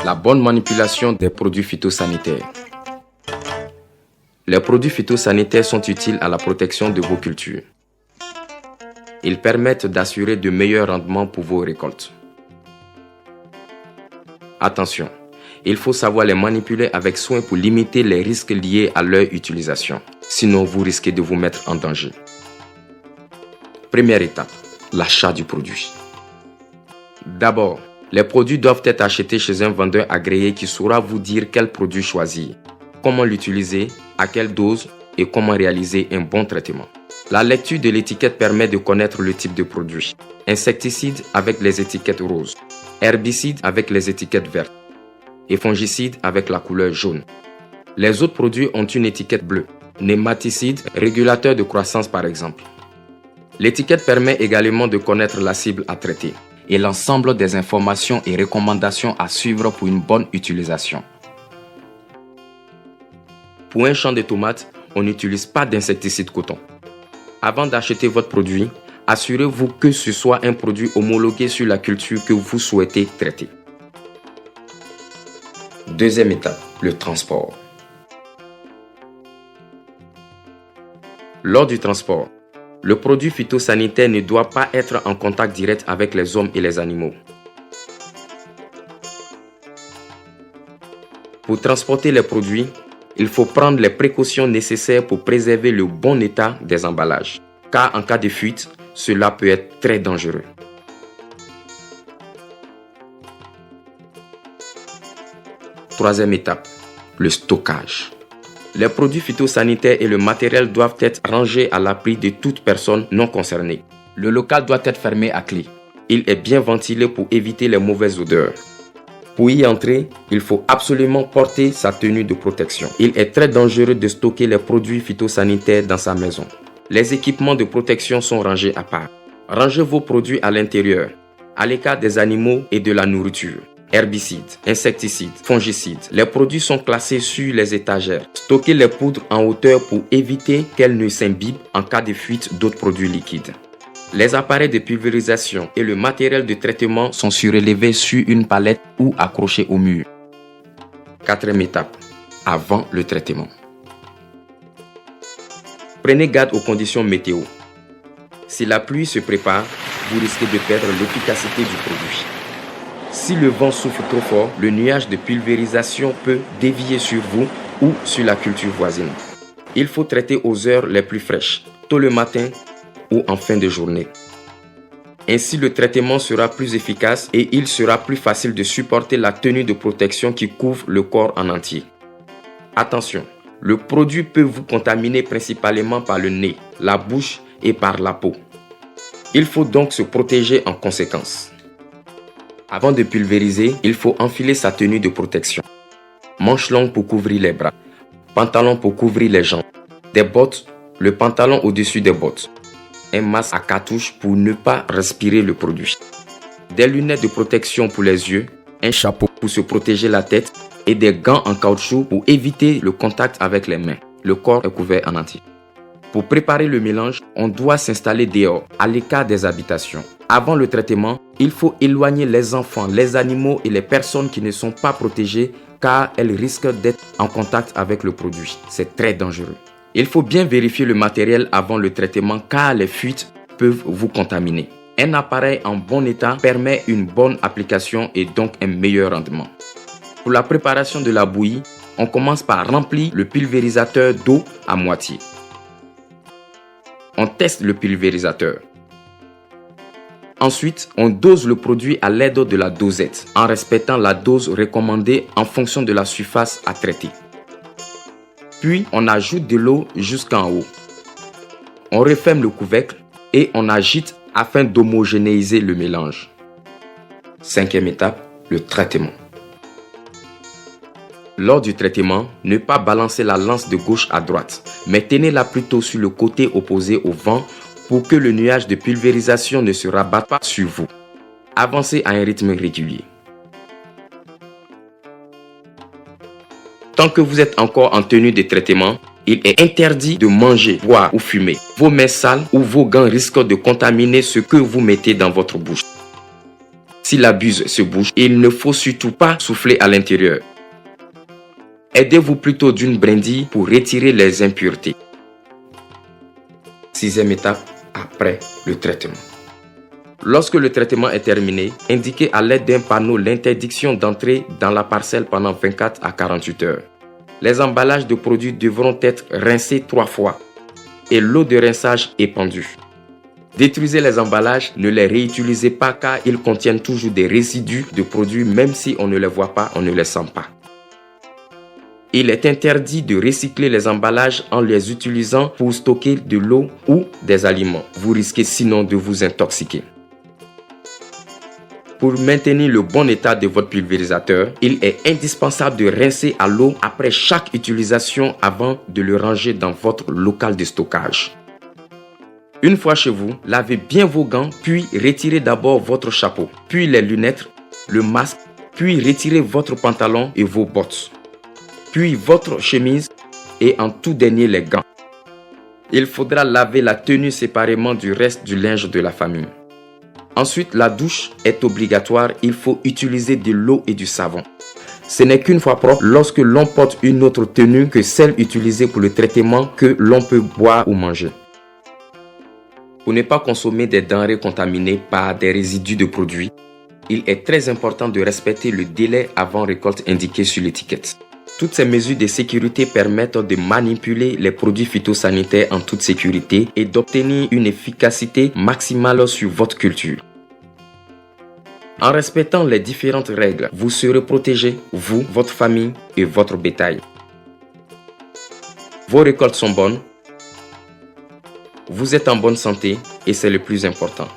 La bonne manipulation des produits phytosanitaires. Les produits phytosanitaires sont utiles à la protection de vos cultures. Ils permettent d'assurer de meilleurs rendements pour vos récoltes. Attention, il faut savoir les manipuler avec soin pour limiter les risques liés à leur utilisation. Sinon, vous risquez de vous mettre en danger. Première étape, l'achat du produit. D'abord, les produits doivent être achetés chez un vendeur agréé qui saura vous dire quel produit choisir, comment l'utiliser, à quelle dose et comment réaliser un bon traitement. La lecture de l'étiquette permet de connaître le type de produit. Insecticide avec les étiquettes roses, herbicide avec les étiquettes vertes et fongicide avec la couleur jaune. Les autres produits ont une étiquette bleue, nématicide, régulateur de croissance par exemple. L'étiquette permet également de connaître la cible à traiter et l'ensemble des informations et recommandations à suivre pour une bonne utilisation. Pour un champ de tomates, on n'utilise pas d'insecticide coton. Avant d'acheter votre produit, assurez-vous que ce soit un produit homologué sur la culture que vous souhaitez traiter. Deuxième étape, le transport. Lors du transport, le produit phytosanitaire ne doit pas être en contact direct avec les hommes et les animaux. Pour transporter les produits, il faut prendre les précautions nécessaires pour préserver le bon état des emballages, car en cas de fuite, cela peut être très dangereux. Troisième étape, le stockage. Les produits phytosanitaires et le matériel doivent être rangés à l'abri de toute personne non concernée. Le local doit être fermé à clé. Il est bien ventilé pour éviter les mauvaises odeurs. Pour y entrer, il faut absolument porter sa tenue de protection. Il est très dangereux de stocker les produits phytosanitaires dans sa maison. Les équipements de protection sont rangés à part. Rangez vos produits à l'intérieur, à l'écart des animaux et de la nourriture. Herbicides, insecticides, fongicides. Les produits sont classés sur les étagères. Stockez les poudres en hauteur pour éviter qu'elles ne s'imbibent en cas de fuite d'autres produits liquides. Les appareils de pulvérisation et le matériel de traitement sont surélevés sur une palette ou accrochés au mur. Quatrième étape, avant le traitement. Prenez garde aux conditions météo. Si la pluie se prépare, vous risquez de perdre l'efficacité du produit. Si le vent souffle trop fort, le nuage de pulvérisation peut dévier sur vous ou sur la culture voisine. Il faut traiter aux heures les plus fraîches, tôt le matin ou en fin de journée. Ainsi, le traitement sera plus efficace et il sera plus facile de supporter la tenue de protection qui couvre le corps en entier. Attention, le produit peut vous contaminer principalement par le nez, la bouche et par la peau. Il faut donc se protéger en conséquence. Avant de pulvériser, il faut enfiler sa tenue de protection. Manches longues pour couvrir les bras, pantalon pour couvrir les jambes, des bottes, le pantalon au-dessus des bottes, un masque à cartouche pour ne pas respirer le produit, des lunettes de protection pour les yeux, un chapeau pour se protéger la tête et des gants en caoutchouc pour éviter le contact avec les mains. Le corps est couvert en entier. Pour préparer le mélange, on doit s'installer dehors, à l'écart des habitations. Avant le traitement, il faut éloigner les enfants, les animaux et les personnes qui ne sont pas protégées car elles risquent d'être en contact avec le produit. C'est très dangereux. Il faut bien vérifier le matériel avant le traitement car les fuites peuvent vous contaminer. Un appareil en bon état permet une bonne application et donc un meilleur rendement. Pour la préparation de la bouillie, on commence par remplir le pulvérisateur d'eau à moitié. On teste le pulvérisateur. Ensuite, on dose le produit à l'aide de la dosette, en respectant la dose recommandée en fonction de la surface à traiter. Puis, on ajoute de l'eau jusqu'en haut. On referme le couvercle et on agite afin d'homogénéiser le mélange. Cinquième étape, le traitement. Lors du traitement, ne pas balancer la lance de gauche à droite, mais tenez-la plutôt sur le côté opposé au vent pour que le nuage de pulvérisation ne se rabatte pas sur vous. Avancez à un rythme régulier. Tant que vous êtes encore en tenue de traitement, il est interdit de manger, boire ou fumer. Vos mains sales ou vos gants risquent de contaminer ce que vous mettez dans votre bouche. Si la buse se bouche, il ne faut surtout pas souffler à l'intérieur. Aidez-vous plutôt d'une brindille pour retirer les impuretés. 6e étape, après le traitement. Lorsque le traitement est terminé, indiquez à l'aide d'un panneau l'interdiction d'entrer dans la parcelle pendant 24 à 48 heures. Les emballages de produits devront être rincés 3 fois et l'eau de rinçage épandue. Détruisez les emballages, ne les réutilisez pas car ils contiennent toujours des résidus de produits même si on ne les voit pas, on ne les sent pas. Il est interdit de recycler les emballages en les utilisant pour stocker de l'eau ou des aliments. Vous risquez sinon de vous intoxiquer. Pour maintenir le bon état de votre pulvérisateur, il est indispensable de rincer à l'eau après chaque utilisation avant de le ranger dans votre local de stockage. Une fois chez vous, lavez bien vos gants, puis retirez d'abord votre chapeau, puis les lunettes, le masque, puis retirez votre pantalon et vos bottes, puis votre chemise et en tout dernier les gants. Il faudra laver la tenue séparément du reste du linge de la famille. Ensuite, la douche est obligatoire, il faut utiliser de l'eau et du savon. Ce n'est qu'une fois propre lorsque l'on porte une autre tenue que celle utilisée pour le traitement que l'on peut boire ou manger. Pour ne pas consommer des denrées contaminées par des résidus de produits, il est très important de respecter le délai avant récolte indiqué sur l'étiquette. Toutes ces mesures de sécurité permettent de manipuler les produits phytosanitaires en toute sécurité et d'obtenir une efficacité maximale sur votre culture. En respectant les différentes règles, vous serez protégé, vous, votre famille et votre bétail. Vos récoltes sont bonnes, vous êtes en bonne santé et c'est le plus important.